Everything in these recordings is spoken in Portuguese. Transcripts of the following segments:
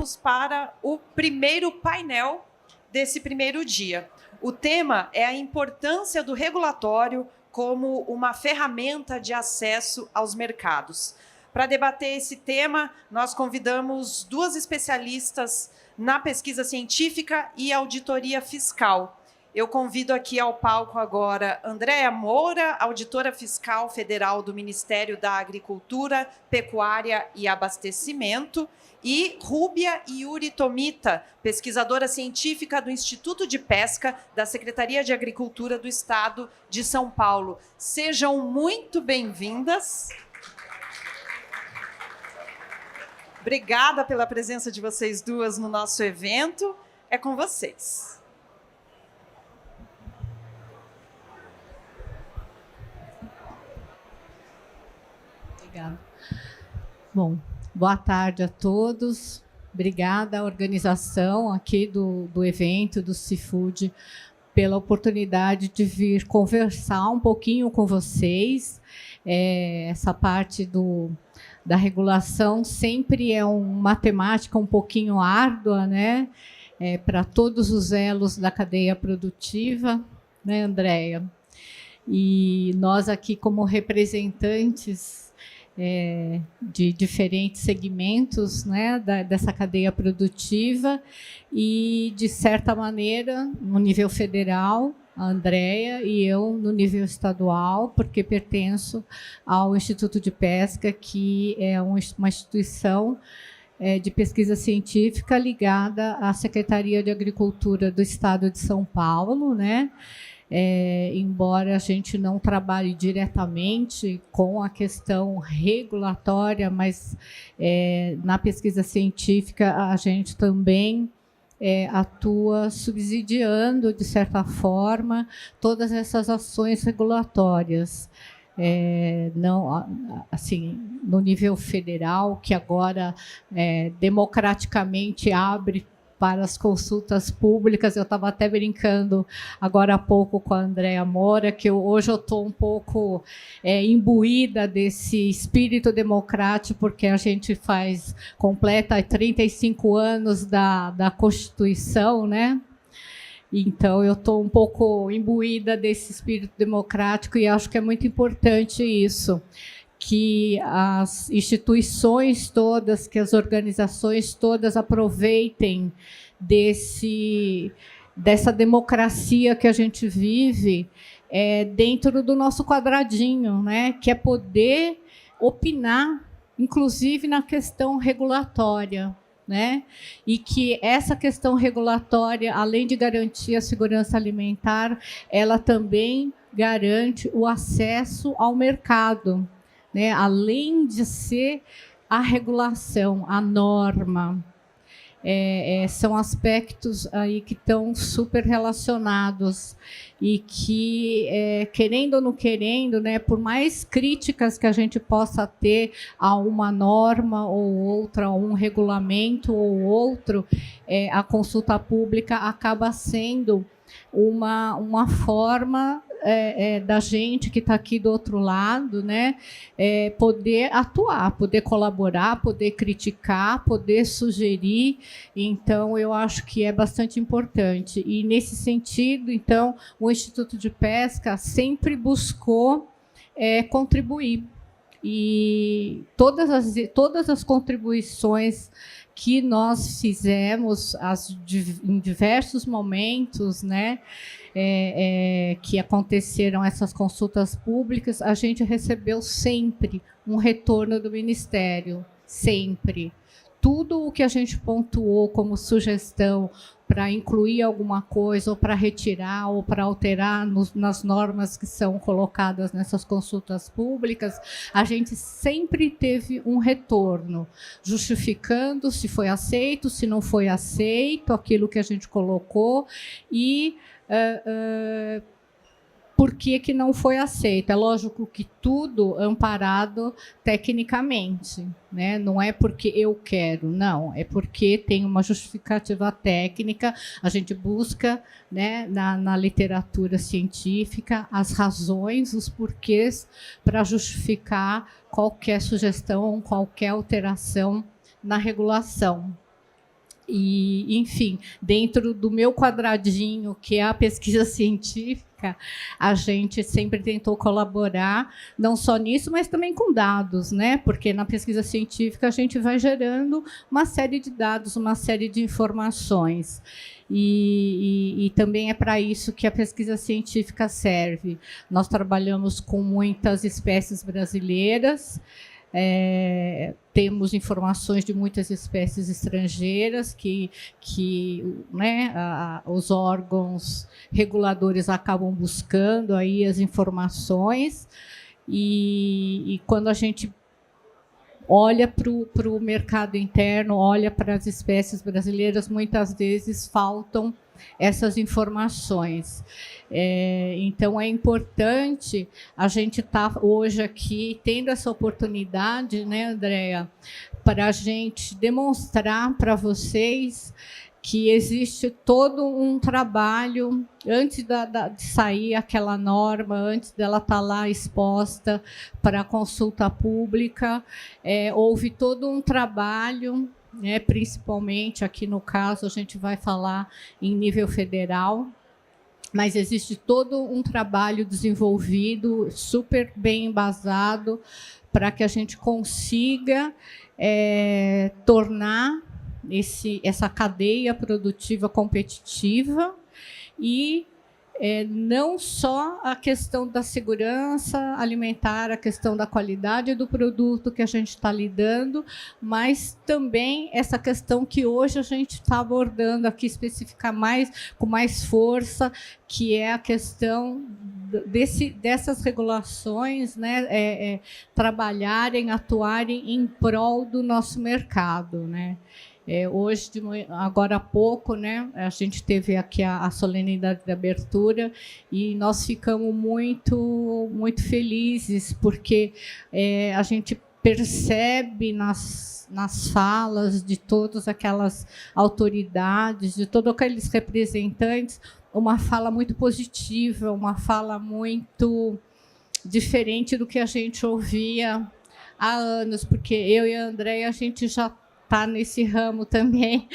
vamos para o primeiro painel desse primeiro dia. O tema é a importância do regulatório como uma ferramenta de acesso aos mercados. Para debater esse tema, nós convidamos duas especialistas na pesquisa científica e auditoria fiscal. Eu convido aqui ao palco agora Andréa Moura, auditora fiscal federal do Ministério da Agricultura, Pecuária e Abastecimento, e Rúbia Yuri Tomita, pesquisadora científica do Instituto de Pesca da Secretaria de Agricultura do Estado de São Paulo. Sejam muito bem-vindas. Obrigada pela presença de vocês duas no nosso evento. É com vocês. Obrigada. Bom, boa tarde a todos. Obrigada à organização aqui do evento, do Seafood, pela oportunidade de vir conversar um pouquinho com vocês. Essa parte da regulação sempre é uma temática um pouquinho árdua, né? Para todos os elos da cadeia produtiva, né, Andréa? E nós aqui, como representantes de diferentes segmentos, né, dessa cadeia produtiva e, de certa maneira, no nível federal, a Andréa e eu no nível estadual, porque pertenço ao Instituto de Pesca, que é uma instituição de pesquisa científica ligada à Secretaria de Agricultura do Estado de São Paulo, né? Embora a gente não trabalhe diretamente com a questão regulatória, mas na pesquisa científica a gente também atua subsidiando, de certa forma, todas essas ações regulatórias. Não, assim, no nível federal, que agora democraticamente abre para as consultas públicas. Eu estava até brincando agora há pouco com a Andréa Moura, que hoje eu estou um pouco imbuída desse espírito democrático, porque a gente completa 35 anos da Constituição, né? Então, eu estou um pouco imbuída desse espírito democrático e acho que é muito importante isso, que as instituições todas, que as organizações todas aproveitem dessa democracia que a gente vive dentro do nosso quadradinho, né? Que é poder opinar, inclusive na questão regulatória, né? E que essa questão regulatória, além de garantir a segurança alimentar, ela também garante o acesso ao mercado, né? Além de ser a regulação, a norma, são aspectos aí que estão super relacionados e que, querendo ou não querendo, né, por mais críticas que a gente possa ter a uma norma ou outra, a um regulamento ou outro, a consulta pública acaba sendo uma forma da gente que está aqui do outro lado, né, poder atuar, poder colaborar, poder criticar, poder sugerir. Então, eu acho que é bastante importante. E, nesse sentido, então, o Instituto de Pesca sempre buscou contribuir. E todas as contribuições que nós fizemos em diversos momentos, né, que aconteceram essas consultas públicas, a gente recebeu sempre um retorno do Ministério, sempre. Tudo o que a gente pontuou como sugestão para incluir alguma coisa, ou para retirar, ou para alterar nas normas que são colocadas nessas consultas públicas, a gente sempre teve um retorno, justificando se foi aceito, se não foi aceito, aquilo que a gente colocou, e por que não foi aceito. É lógico que tudo amparado tecnicamente, né? Não é porque eu quero, não, é porque tem uma justificativa técnica. A gente busca, né, na literatura científica as razões, os porquês para justificar qualquer sugestão, qualquer alteração na regulação. E, enfim, dentro do meu quadradinho, que é a pesquisa científica, a gente sempre tentou colaborar, não só nisso, mas também com dados, né? Porque na pesquisa científica a gente vai gerando uma série de dados, uma série de informações. E também é para isso que a pesquisa científica serve. Nós trabalhamos com muitas espécies brasileiras, temos informações de muitas espécies estrangeiras que né, os órgãos reguladores acabam buscando aí as informações, e quando a gente olha para o mercado interno, olha para as espécies brasileiras, muitas vezes faltam essas informações. Então, é importante a gente estar hoje aqui tendo essa oportunidade, né, Andréa, para a gente demonstrar para vocês que existe todo um trabalho antes de sair aquela norma, antes dela estar lá exposta para a consulta pública. Houve todo um trabalho, né, principalmente aqui no caso a gente vai falar em nível federal, mas existe todo um trabalho desenvolvido, super bem embasado, para que a gente consiga tornar essa cadeia produtiva competitiva, e não só a questão da segurança alimentar, a questão da qualidade do produto que a gente está lidando, mas também essa questão que hoje a gente está abordando aqui com mais força, que é a questão dessas regulações, né, trabalharem, atuarem em prol do nosso mercado, né? Hoje, agora há pouco, né, a gente teve aqui a solenidade de abertura e nós ficamos muito, muito felizes, porque a gente percebe nas falas de todas aquelas autoridades, de todos aqueles representantes, uma fala muito positiva, uma fala muito diferente do que a gente ouvia há anos, porque eu e a Andréia, a gente já está nesse ramo também,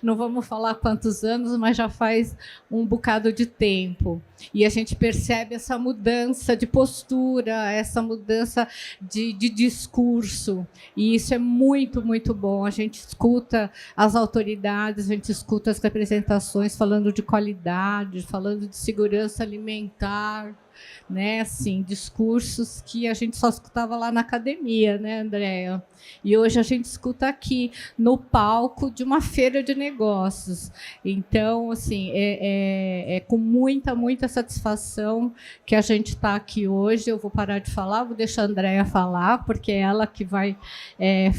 não vamos falar quantos anos, mas já faz um bocado de tempo. E a gente percebe essa mudança de postura, essa mudança de discurso. E isso é muito, muito bom. A gente escuta as autoridades, a gente escuta as representações falando de qualidade, falando de segurança alimentar, né? Assim, discursos que a gente só escutava lá na academia, né, Andréa? E hoje a gente escuta aqui no palco de uma feira de negócios. Então, assim, é com muita, muita satisfação que a gente está aqui hoje. Eu vou parar de falar, vou deixar a Andréa falar, porque é ela que vai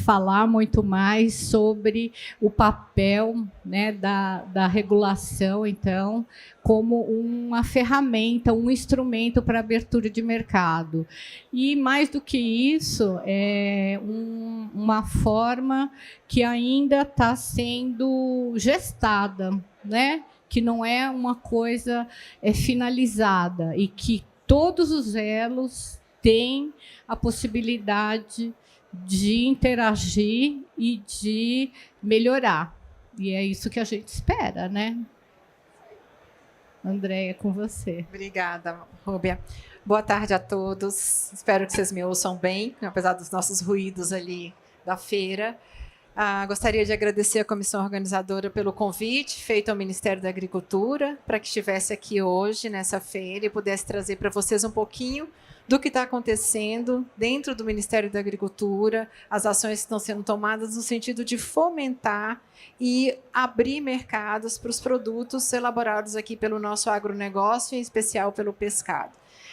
falar muito mais sobre o papel, né, da regulação, então, como uma ferramenta, um instrumento para abertura de mercado. E, mais do que isso, é uma forma que ainda está sendo gestada, né? Que não é uma coisa finalizada, e que todos os elos têm a possibilidade de interagir e de melhorar. E é isso que a gente espera, né? Andréia, com você. Obrigada, Rúbia. Boa tarde a todos. Espero que vocês me ouçam bem, apesar dos nossos ruídos ali da feira. Gostaria de agradecer à comissão organizadora pelo convite feito ao Ministério da Agricultura para que estivesse aqui hoje nessa feira e pudesse trazer para vocês um pouquinho do que está acontecendo dentro do Ministério da Agricultura, as ações que estão sendo tomadas no sentido de fomentar e abrir mercados para os produtos elaborados aqui pelo nosso agronegócio, em especial pelo pescado.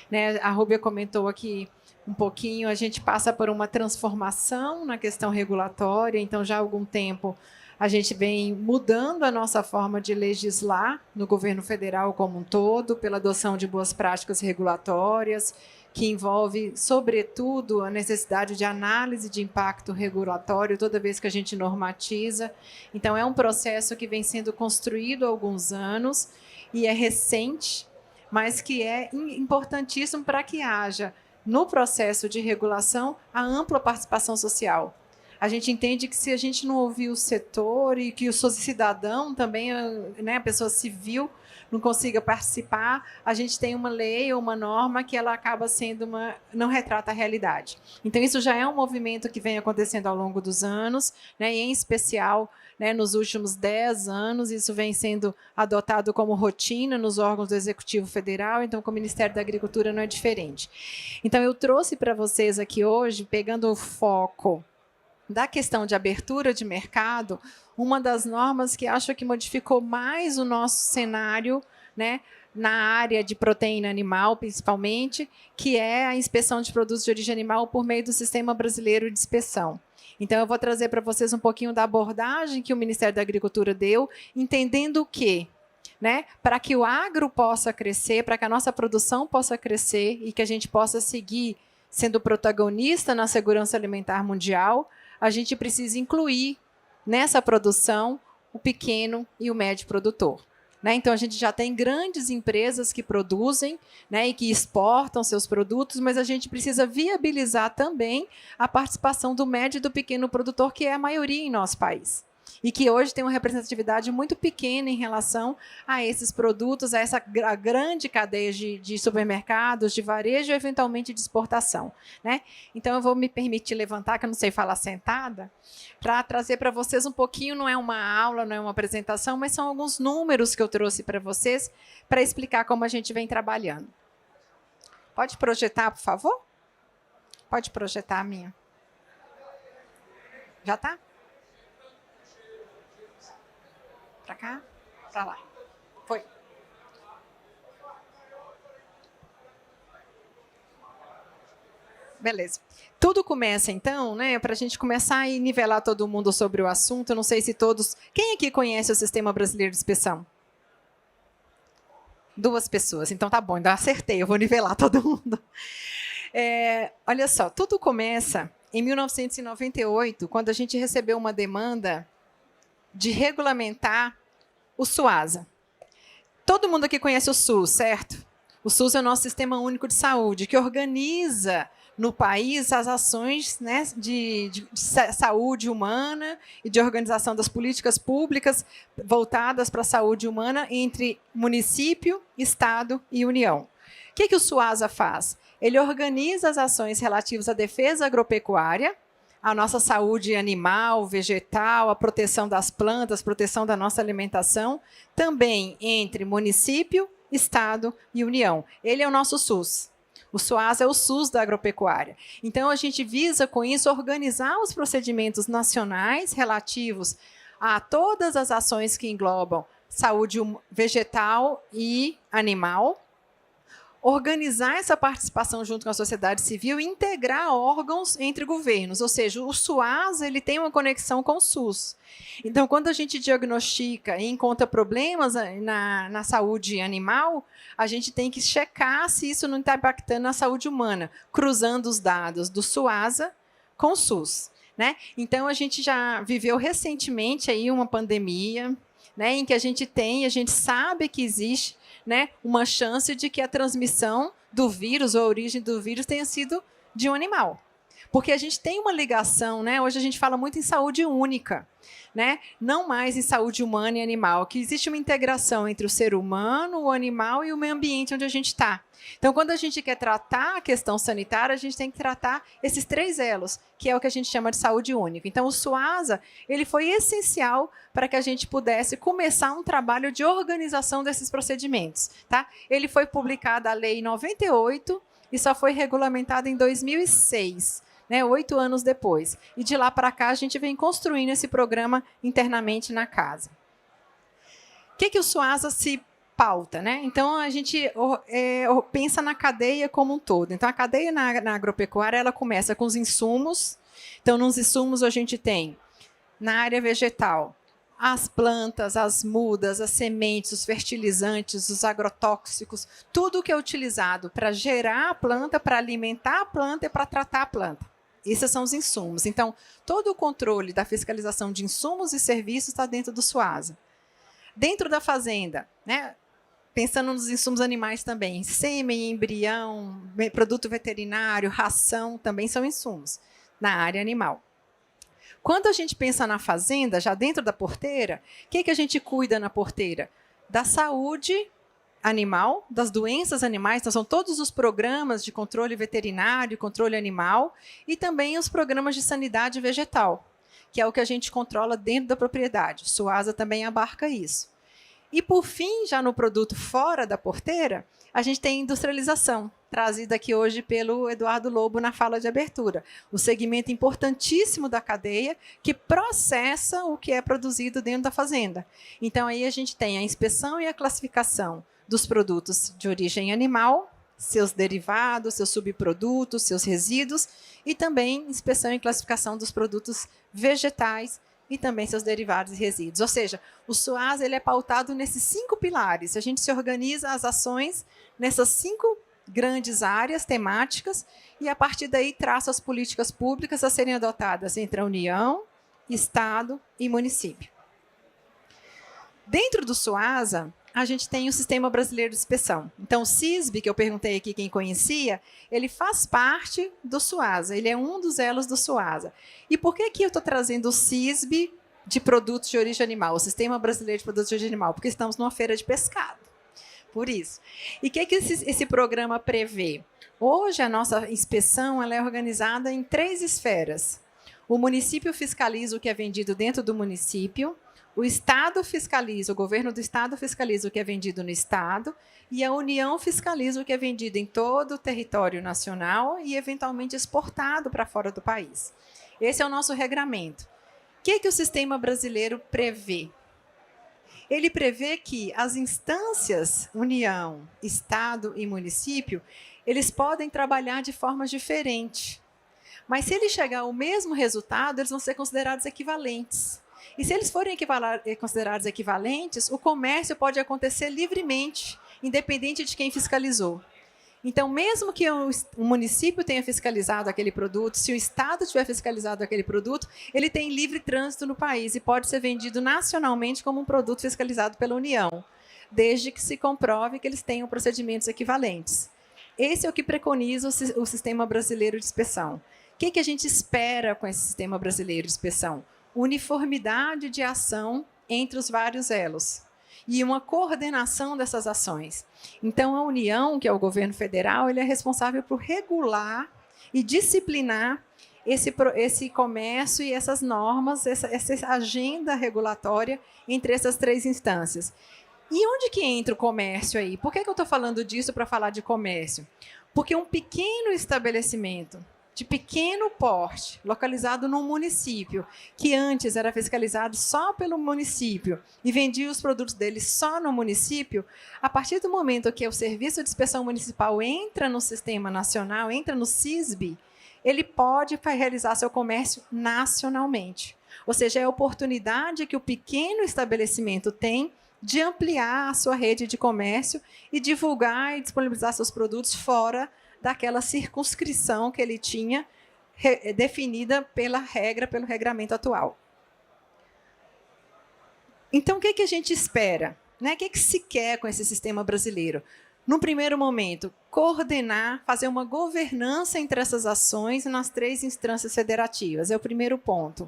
Né? A Rúbia comentou aqui um pouquinho, a gente passa por uma transformação na questão regulatória, então já há algum tempo a gente vem mudando a nossa forma de legislar no governo federal como um todo, pela adoção de boas práticas regulatórias, que envolve, sobretudo, a necessidade de análise de impacto regulatório toda vez que a gente normatiza. Então, é um processo que vem sendo construído há alguns anos e é recente, mas que é importantíssimo para que haja, no processo de regulação, a ampla participação social. A gente entende que se a gente não ouvir o setor e que o cidadão também, né, a pessoa civil, não consiga participar, a gente tem uma lei ou uma norma que ela acaba sendo não retrata a realidade. Então, isso já é um movimento que vem acontecendo ao longo dos anos, né, e em especial, né, nos últimos 10 anos, isso vem sendo adotado como rotina nos órgãos do Executivo Federal, então com o Ministério da Agricultura não é diferente. Então, eu trouxe para vocês aqui hoje, pegando o foco da questão de abertura de mercado, uma das normas que acho que modificou mais o nosso cenário, né, na área de proteína animal, principalmente, que é a inspeção de produtos de origem animal por meio do Sistema Brasileiro de Inspeção. Então, eu vou trazer para vocês um pouquinho da abordagem que o Ministério da Agricultura deu, entendendo que, né, para que o agro possa crescer, para que a nossa produção possa crescer e que a gente possa seguir sendo protagonista na segurança alimentar mundial, a gente precisa incluir nessa produção o pequeno e o médio produtor. Né? Então, a gente já tem grandes empresas que produzem, né, e que exportam seus produtos, mas a gente precisa viabilizar também a participação do médio e do pequeno produtor, que é a maioria em nosso país. E que hoje tem uma representatividade muito pequena em relação a esses produtos, a essa grande cadeia de supermercados, de varejo e, eventualmente, de exportação. Né? Então, eu vou me permitir levantar, que eu não sei falar sentada, para trazer para vocês um pouquinho, não é uma aula, não é uma apresentação, mas são alguns números que eu trouxe para vocês para explicar como a gente vem trabalhando. Pode projetar, por favor? Pode projetar a minha. Já está? Para cá? Para lá. Foi. Beleza. Tudo começa, então, né, para a gente começar e nivelar todo mundo sobre o assunto. Eu não sei se todos... Quem aqui conhece o Sistema Brasileiro de Inspeção? 2 pessoas. Então, tá bom, ainda acertei. Eu vou nivelar todo mundo. Olha só, tudo começa em 1998, quando a gente recebeu uma demanda de regulamentar o SUASA. Todo mundo aqui conhece o SUS, certo? O SUS é o nosso Sistema Único de Saúde, que organiza no país as ações, né, de saúde humana e de organização das políticas públicas voltadas para a saúde humana entre município, estado e União. O que o SUASA faz? Ele organiza as ações relativas à defesa agropecuária, a nossa saúde animal, vegetal, a proteção das plantas, proteção da nossa alimentação, também entre município, estado e União. Ele é o nosso SUS. O SUASA é o SUS da agropecuária. Então, a gente visa, com isso, organizar os procedimentos nacionais relativos a todas as ações que englobam saúde vegetal e animal, organizar essa participação junto com a sociedade civil e integrar órgãos entre governos. Ou seja, o SUASA ele tem uma conexão com o SUS. Então, quando a gente diagnostica e encontra problemas na saúde animal, a gente tem que checar se isso não está impactando na saúde humana, cruzando os dados do SUASA com o SUS. Né? Então, a gente já viveu recentemente aí uma pandemia, né, em que a gente sabe que existe, né, uma chance de que a transmissão do vírus, ou a origem do vírus, tenha sido de um animal. Porque a gente tem uma ligação, né, hoje a gente fala muito em saúde única, né, não mais em saúde humana e animal, que existe uma integração entre o ser humano, o animal e o meio ambiente onde a gente está. Então, quando a gente quer tratar a questão sanitária, a gente tem que tratar esses 3 elos, que é o que a gente chama de saúde única. Então, o SUASA ele foi essencial para que a gente pudesse começar um trabalho de organização desses procedimentos. Tá? Ele foi publicada a lei em 98 e só foi regulamentado em 2006. Né, 8 anos depois. E de lá para cá, a gente vem construindo esse programa internamente na casa. O que o SUASA se pauta? Né? Então, a gente pensa na cadeia como um todo. Então, a cadeia na agropecuária ela começa com os insumos. Então, nos insumos, a gente tem, na área vegetal, as plantas, as mudas, as sementes, os fertilizantes, os agrotóxicos, tudo que é utilizado para gerar a planta, para alimentar a planta e para tratar a planta. Esses são os insumos. Então, todo o controle da fiscalização de insumos e serviços está dentro do SUASA. Dentro da fazenda, né, pensando nos insumos animais também, sêmen, embrião, produto veterinário, ração, também são insumos na área animal. Quando a gente pensa na fazenda, já dentro da porteira, o que a gente cuida na porteira? Da saúde animal, das doenças animais, então são todos os programas de controle veterinário, controle animal, e também os programas de sanidade vegetal, que é o que a gente controla dentro da propriedade. Suasa também abarca isso. E, por fim, já no produto fora da porteira, a gente tem industrialização, trazida aqui hoje pelo Eduardo Lobo na fala de abertura. O segmento importantíssimo da cadeia que processa o que é produzido dentro da fazenda. Então, aí a gente tem a inspeção e a classificação dos produtos de origem animal, seus derivados, seus subprodutos, seus resíduos, e também inspeção e classificação dos produtos vegetais e também seus derivados e resíduos. Ou seja, o SUASA ele é pautado nesses 5 pilares. A gente se organiza as ações nessas 5 grandes áreas temáticas e, a partir daí, traça as políticas públicas a serem adotadas entre a União, Estado e município. Dentro do SUASA, a gente tem o Sistema Brasileiro de Inspeção. Então, o SISB, que eu perguntei aqui quem conhecia, ele faz parte do SUASA, ele é um dos elos do SUASA. E por que eu estou trazendo o SISB de produtos de origem animal, o Sistema Brasileiro de Produtos de Origem Animal? Porque estamos numa feira de pescado, por isso. E o que esse programa prevê? Hoje, a nossa inspeção ela é organizada em 3 esferas. O município fiscaliza o que é vendido dentro do município, o Estado fiscaliza, o governo do Estado fiscaliza o que é vendido no Estado e a União fiscaliza o que é vendido em todo o território nacional e, eventualmente, exportado para fora do país. Esse é o nosso regramento. O que o sistema brasileiro prevê? Ele prevê que as instâncias, União, Estado e município, eles podem trabalhar de formas diferentes. Mas, se ele chegar ao mesmo resultado, eles vão ser considerados equivalentes. E se eles forem considerados equivalentes, o comércio pode acontecer livremente, independente de quem fiscalizou. Então, mesmo que o município tenha fiscalizado aquele produto, se o Estado tiver fiscalizado aquele produto, ele tem livre trânsito no país e pode ser vendido nacionalmente como um produto fiscalizado pela União, desde que se comprove que eles tenham procedimentos equivalentes. Esse é o que preconiza o Sistema Brasileiro de Inspeção. O que a gente espera com esse Sistema Brasileiro de Inspeção? Uniformidade de ação entre os vários elos e uma coordenação dessas ações. Então, a União, que é o governo federal, ele é responsável por regular e disciplinar esse comércio e essas normas, essa agenda regulatória entre essas 3 instâncias. E onde que entra o comércio aí? Por que eu estou falando disso para falar de comércio? Porque um pequeno estabelecimento de pequeno porte, localizado num município, que antes era fiscalizado só pelo município e vendia os produtos dele só no município, a partir do momento que o Serviço de Inspeção Municipal entra no Sistema Nacional, entra no SISB, ele pode realizar seu comércio nacionalmente. Ou seja, é a oportunidade que o pequeno estabelecimento tem de ampliar a sua rede de comércio e divulgar e disponibilizar seus produtos fora daquela circunscrição que ele tinha definida pela regra, pelo regramento atual. Então, o que a gente espera? O que se quer com esse sistema brasileiro? No primeiro momento, coordenar, fazer uma governança entre essas ações nas 3 instâncias federativas. É o primeiro ponto.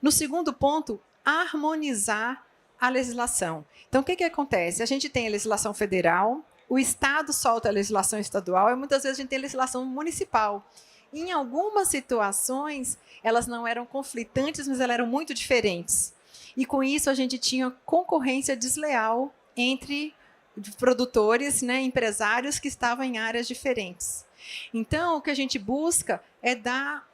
No segundo ponto, harmonizar a legislação. Então, o que acontece? A gente tem a legislação federal, o Estado solta a legislação estadual e muitas vezes a gente tem a legislação municipal. Em algumas situações, elas não eram conflitantes, mas elas eram muito diferentes. E com isso a gente tinha concorrência desleal entre produtores, empresários que estavam em áreas diferentes. Então, o que a gente busca é dar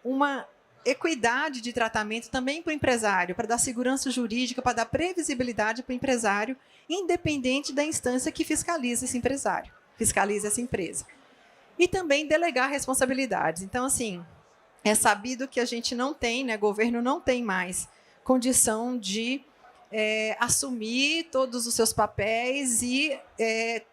uma equidade de tratamento também para o empresário, para dar segurança jurídica, para dar previsibilidade para o empresário, independente da instância que fiscaliza esse empresário, fiscaliza essa empresa. E também delegar responsabilidades. Então, assim, é sabido que a gente não tem, governo não tem mais condição de assumir todos os seus papéis e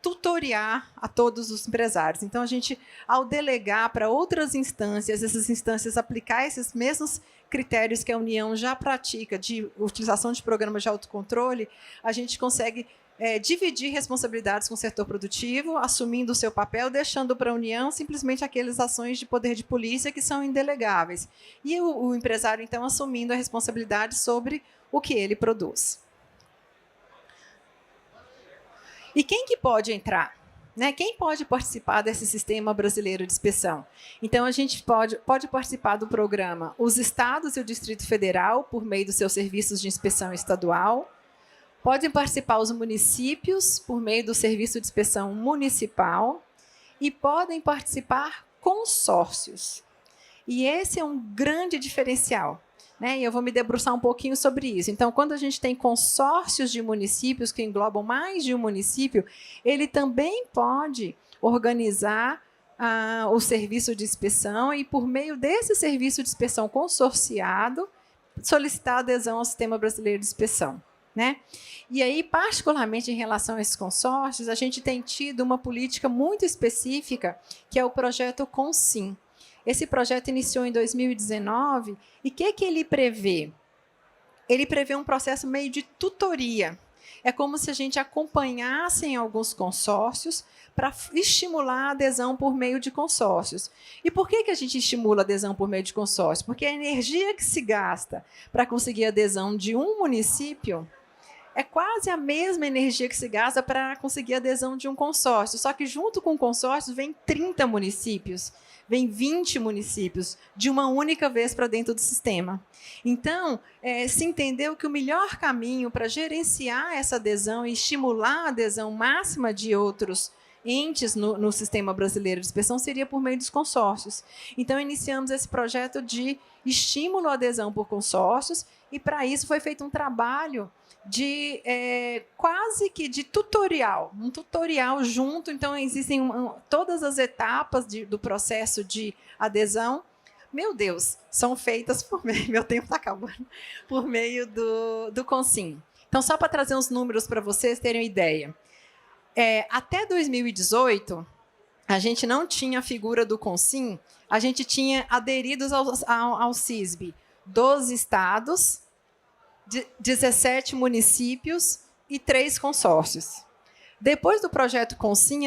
tutoriar a todos os empresários. Então, a gente, ao delegar para outras instâncias, essas instâncias aplicar esses mesmos critérios que a União já pratica de utilização de programas de autocontrole, a gente consegue dividir responsabilidades com o setor produtivo, assumindo o seu papel, deixando para a União simplesmente aquelas ações de poder de polícia que são indelegáveis. E o empresário, então, assumindo a responsabilidade sobre o que ele produz. E quem que pode entrar? Né? Quem pode participar desse sistema brasileiro de inspeção? Então, a gente pode participar do programa os estados e o Distrito Federal, por meio dos seus serviços de inspeção estadual. Podem participar os municípios, por meio do serviço de inspeção municipal. E podem participar consórcios. E esse é um grande diferencial. Né? E eu vou me debruçar um pouquinho sobre isso. Então, quando a gente tem consórcios de municípios que englobam mais de um município, ele também pode organizar o serviço de inspeção e, por meio desse serviço de inspeção consorciado, solicitar adesão ao Sistema Brasileiro de Inspeção. Né? E aí, particularmente em relação a esses consórcios, a gente tem tido uma política muito específica, que é o projeto Consim. Esse projeto iniciou em 2019 e o que ele prevê? Ele prevê um processo meio de tutoria. É como se a gente acompanhasse em alguns consórcios para estimular a adesão por meio de consórcios. E por que a gente estimula a adesão por meio de consórcios? Porque a energia que se gasta para conseguir a adesão de um município é quase a mesma energia que se gasta para conseguir a adesão de um consórcio. Só que junto com o consórcio vem 30 municípios. Vem 20 municípios de uma única vez para dentro do sistema. Então, se entendeu que o melhor caminho para gerenciar essa adesão e estimular a adesão máxima de outros entes no Sistema Brasileiro de Inspeção seria por meio dos consórcios. Então, iniciamos esse projeto de estímulo à adesão por consórcios e, para isso, foi feito um trabalho de quase que de tutorial, um tutorial junto. Então, existem todas as etapas do processo de adesão. Meu Deus, são feitas por meio, meu tempo está acabando, por meio do Consim. Então, só para trazer uns números para vocês terem uma ideia. Até 2018, a gente não tinha a figura do Consim, a gente tinha aderidos ao CISB 12 estados, 17 municípios e 3 consórcios. Depois do projeto Consim,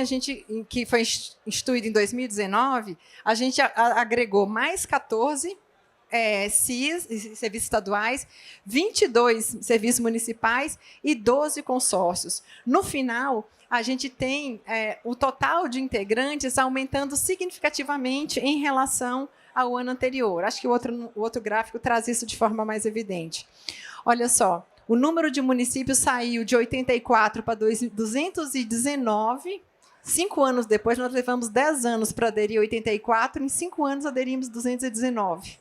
que foi instituído em 2019, a gente agregou mais 14 CIS, serviços estaduais, 22 serviços municipais e 12 consórcios. No final, a gente tem o total de integrantes aumentando significativamente em relação ao ano anterior. Acho que o outro gráfico traz isso de forma mais evidente. Olha só, o número de municípios saiu de 84 para 219. 5 anos depois, nós levamos 10 anos para aderir a 84, em 5 anos aderimos 219.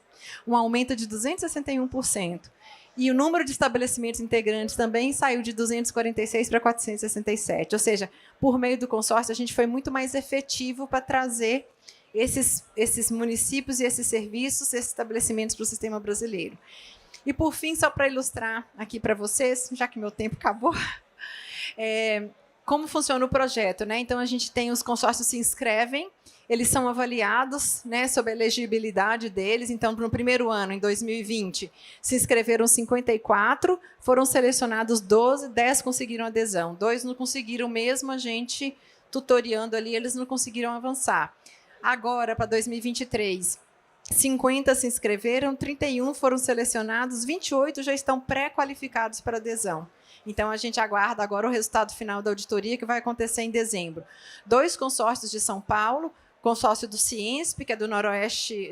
Um aumento de 261%. E o número de estabelecimentos integrantes também saiu de 246 para 467. Ou seja, por meio do consórcio, a gente foi muito mais efetivo para trazer esses municípios e esses serviços, esses estabelecimentos para o sistema brasileiro. E, por fim, só para ilustrar aqui para vocês, já que meu tempo acabou, como funciona o projeto. Né? Então, a gente tem os consórcios se inscrevem, eles são avaliados, né, sobre a elegibilidade deles. Então, no primeiro ano, em 2020, se inscreveram 54, foram selecionados 12, 10 conseguiram adesão. 2 não conseguiram mesmo, a gente tutoriando ali, eles não conseguiram avançar. Agora, para 2023, 50 se inscreveram, 31 foram selecionados, 28 já estão pré-qualificados para adesão. Então, a gente aguarda agora o resultado final da auditoria, que vai acontecer em dezembro. 2 consórcios de São Paulo, consórcio do CIENSP, que é do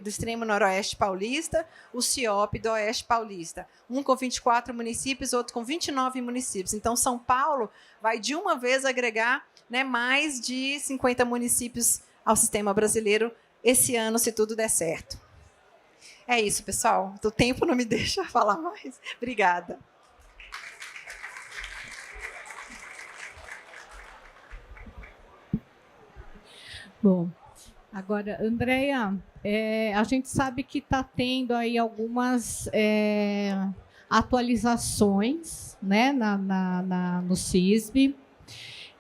extremo noroeste paulista, o CIOP do oeste paulista. Um com 24 municípios, outro com 29 municípios. Então, São Paulo vai, de uma vez, agregar, né, mais de 50 municípios ao sistema brasileiro esse ano, se tudo der certo. É isso, pessoal. O tempo não me deixa falar mais. Obrigada. Bom, agora, Andréia, a gente sabe que está tendo aí algumas atualizações, né, no CISB.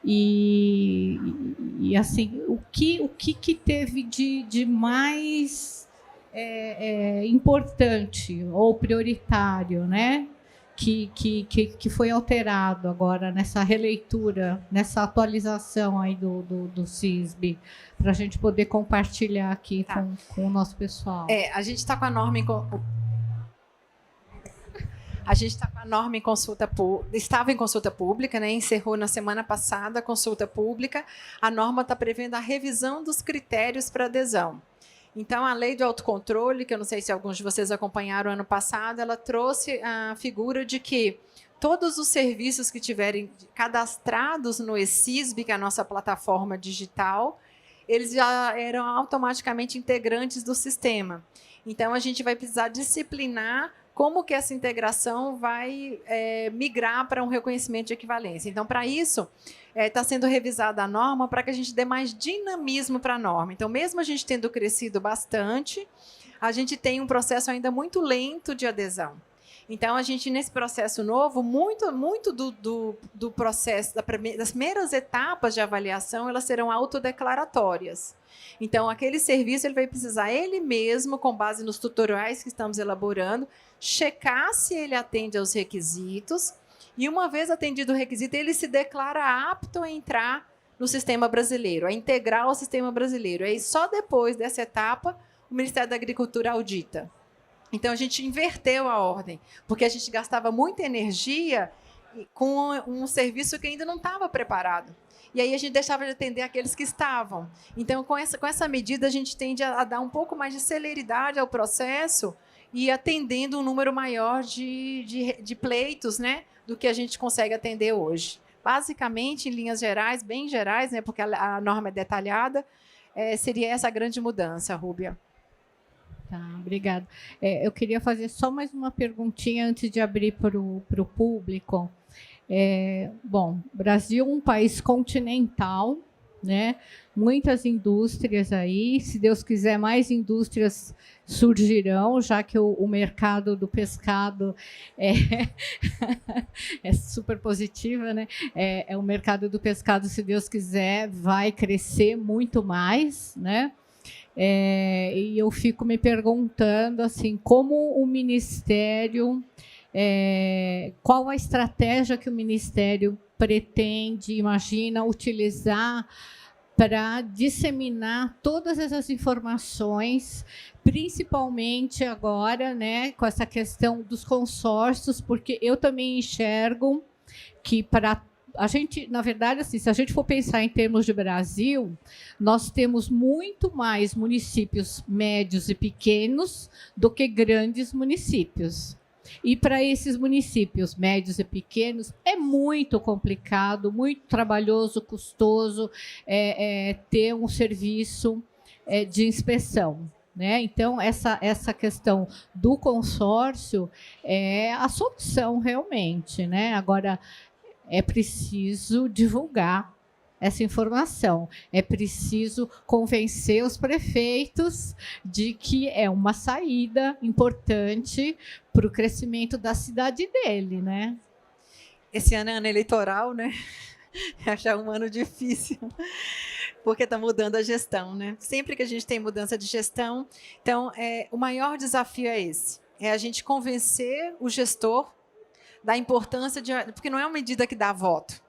E assim, o que teve de mais importante ou prioritário, né, que foi alterado agora nessa releitura, nessa atualização aí do CISB, para a gente poder compartilhar aqui com o nosso pessoal. A gente está com a norma A gente está com a norma em consulta pública, estava em consulta pública, né? Encerrou na semana passada a consulta pública. A norma está prevendo a revisão dos critérios para adesão. Então, a lei do autocontrole, que eu não sei se alguns de vocês acompanharam ano passado, ela trouxe a figura de que todos os serviços que tiverem cadastrados no eCISB, que é a nossa plataforma digital, eles já eram automaticamente integrantes do sistema. Então, a gente vai precisar disciplinar como que essa integração vai migrar para um reconhecimento de equivalência. Então, para isso, está sendo revisada a norma para que a gente dê mais dinamismo para a norma. Então, mesmo a gente tendo crescido bastante, a gente tem um processo ainda muito lento de adesão. Então, a gente, nesse processo novo, muito do processo, das primeiras etapas de avaliação, elas serão autodeclaratórias. Então, aquele serviço ele vai precisar, ele mesmo, com base nos tutoriais que estamos elaborando, checar se ele atende aos requisitos, e uma vez atendido o requisito, ele se declara apto a entrar no sistema brasileiro, a integrar o sistema brasileiro. E só depois dessa etapa, o Ministério da Agricultura audita. Então, a gente inverteu a ordem, porque a gente gastava muita energia com um serviço que ainda não estava preparado. E aí a gente deixava de atender aqueles que estavam. Então, com essa medida, a gente tende a dar um pouco mais de celeridade ao processo e atendendo um número maior de pleitos, né, do que a gente consegue atender hoje. Basicamente, em linhas gerais, bem gerais, né, porque a norma é detalhada, seria essa a grande mudança, Rúbia. Tá, obrigada. Eu queria fazer só mais uma perguntinha antes de abrir para o público. Bom, Brasil é um país continental, né? Muitas indústrias aí, se Deus quiser, mais indústrias surgirão, já que o mercado do pescado é super positiva, né? O mercado do pescado, se Deus quiser, vai crescer muito mais, né? E eu fico me perguntando assim, como o Ministério, qual a estratégia que o Ministério pretende, imagina, utilizar para disseminar todas essas informações, principalmente agora, né, com essa questão dos consórcios, porque eu também enxergo que para a gente, na verdade, assim, se a gente for pensar em termos de Brasil, nós temos muito mais municípios médios e pequenos do que grandes municípios. E para esses municípios médios e pequenos é muito complicado, muito trabalhoso, custoso ter um serviço de inspeção, né? Então, essa questão do consórcio é a solução realmente, né? Agora, é preciso divulgar essa informação, é preciso convencer os prefeitos de que é uma saída importante para o crescimento da cidade dele, né? Esse ano é ano eleitoral, né? Achar um ano difícil, porque está mudando a gestão, né? Sempre que a gente tem mudança de gestão, então o maior desafio é esse, é a gente convencer o gestor da importância porque não é uma medida que dá voto,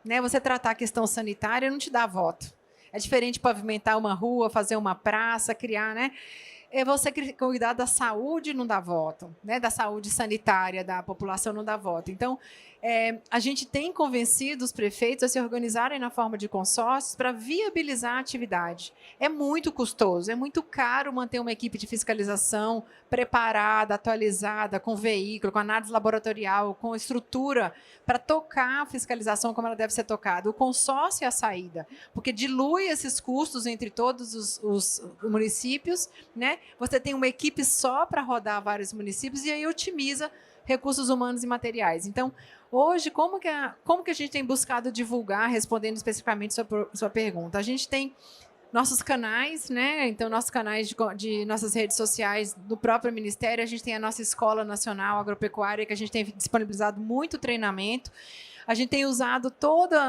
né? Você tratar a questão sanitária não te dá voto. É diferente pavimentar uma rua, fazer uma praça, criar, né? Você cuidar da saúde não dá voto, né? Da saúde sanitária da população não dá voto. Então, a gente tem convencido os prefeitos a se organizarem na forma de consórcios para viabilizar a atividade. É muito custoso, é muito caro manter uma equipe de fiscalização preparada, atualizada, com veículo, com análise laboratorial, com estrutura para tocar a fiscalização como ela deve ser tocada. O consórcio é a saída, porque dilui esses custos entre todos os municípios, né? Você tem uma equipe só para rodar vários municípios e aí otimiza recursos humanos e materiais. Então, hoje, como que a gente tem buscado divulgar, respondendo especificamente sua pergunta? A gente tem nossos canais, né? Então, nossos canais de nossas redes sociais do próprio Ministério, a gente tem a nossa Escola Nacional Agropecuária, que a gente tem disponibilizado muito treinamento. A gente tem usado todas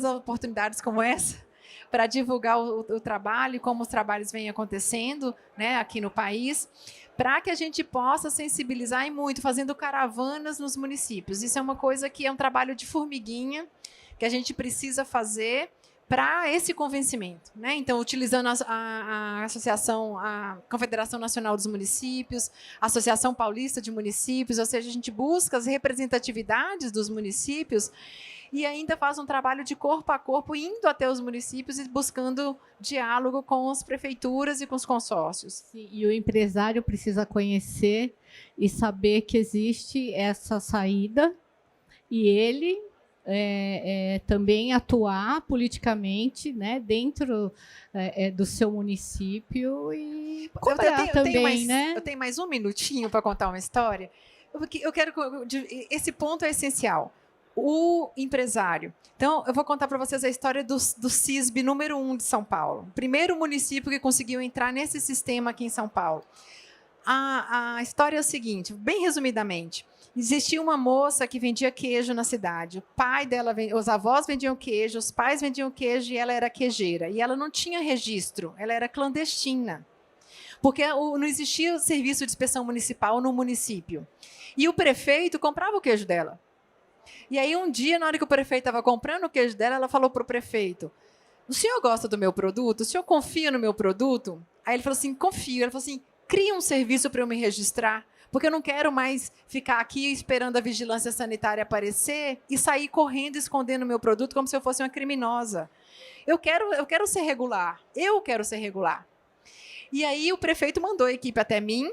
as oportunidades como essa para divulgar o trabalho, como os trabalhos vêm acontecendo, né, aqui no país, para que a gente possa sensibilizar e muito, fazendo caravanas nos municípios. Isso é uma coisa que é um trabalho de formiguinha, que a gente precisa fazer para esse convencimento, né? Então, utilizando a associação, a Confederação Nacional dos Municípios, a Associação Paulista de Municípios, ou seja, a gente busca as representatividades dos municípios e ainda faz um trabalho de corpo a corpo, indo até os municípios e buscando diálogo com as prefeituras e com os consórcios. Sim, e o empresário precisa conhecer e saber que existe essa saída e ele também atuar politicamente, né, dentro do seu município e cobrar também, né? Eu tenho mais um minutinho para contar uma história. Eu quero, esse ponto é essencial. O empresário. Então, eu vou contar para vocês a história do CISB número 1 de São Paulo. O primeiro município que conseguiu entrar nesse sistema aqui em São Paulo. A história é o seguinte, bem resumidamente. Existia uma moça que vendia queijo na cidade. O pai dela, os avós vendiam queijo, os pais vendiam queijo e ela era queijeira. E ela não tinha registro, ela era clandestina. Porque não existia serviço de inspeção municipal no município. E o prefeito comprava o queijo dela. E aí, um dia, na hora que o prefeito estava comprando o queijo dela, ela falou para o prefeito, o senhor gosta do meu produto? O senhor confia no meu produto? Aí ele falou assim, confio. Ele falou assim, cria um serviço para eu me registrar, porque eu não quero mais ficar aqui esperando a vigilância sanitária aparecer e sair correndo, escondendo o meu produto como se eu fosse uma criminosa. Eu quero ser regular. Eu quero ser regular. E aí, o prefeito mandou a equipe até mim.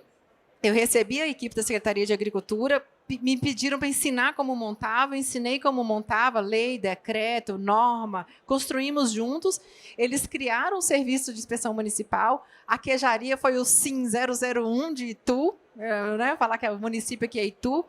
Eu recebi a equipe da Secretaria de Agricultura, me pediram para ensinar como montava, ensinei como montava, lei, decreto, norma, construímos juntos, eles criaram um serviço de inspeção municipal, a queijaria foi o SIM 001 de Itu, né, falar que é o município aqui é Itu,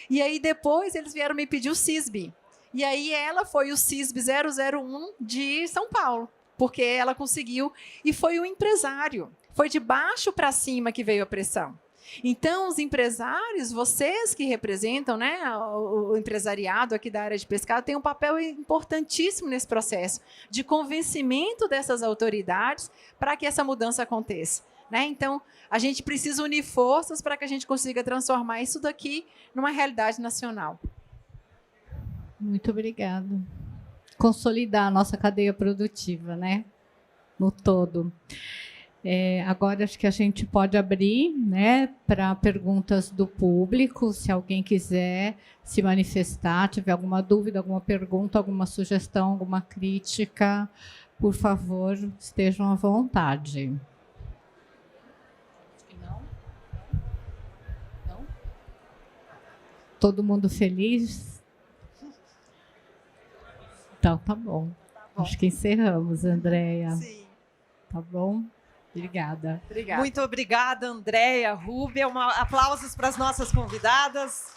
e aí depois eles vieram me pedir o CISB, e aí ela foi o CISB 001 de São Paulo, porque ela conseguiu, e foi o empresário, foi de baixo para cima que veio a pressão. Então, os empresários, vocês que representam, né, o empresariado aqui da área de pescado, têm um papel importantíssimo nesse processo de convencimento dessas autoridades para que essa mudança aconteça. Né? Então, a gente precisa unir forças para que a gente consiga transformar isso daqui numa realidade nacional. Muito obrigada. Consolidar a nossa cadeia produtiva, né, no todo. Agora acho que a gente pode abrir, né, para perguntas do público, se alguém quiser se manifestar, tiver alguma dúvida, alguma pergunta, alguma sugestão, alguma crítica, por favor, estejam à vontade. Não? Todo mundo feliz? Então, tá bom. Acho que encerramos, Andréia. Sim. Tá bom? Obrigada. Muito obrigada, Andréia, Rúbia. Aplausos para as nossas convidadas.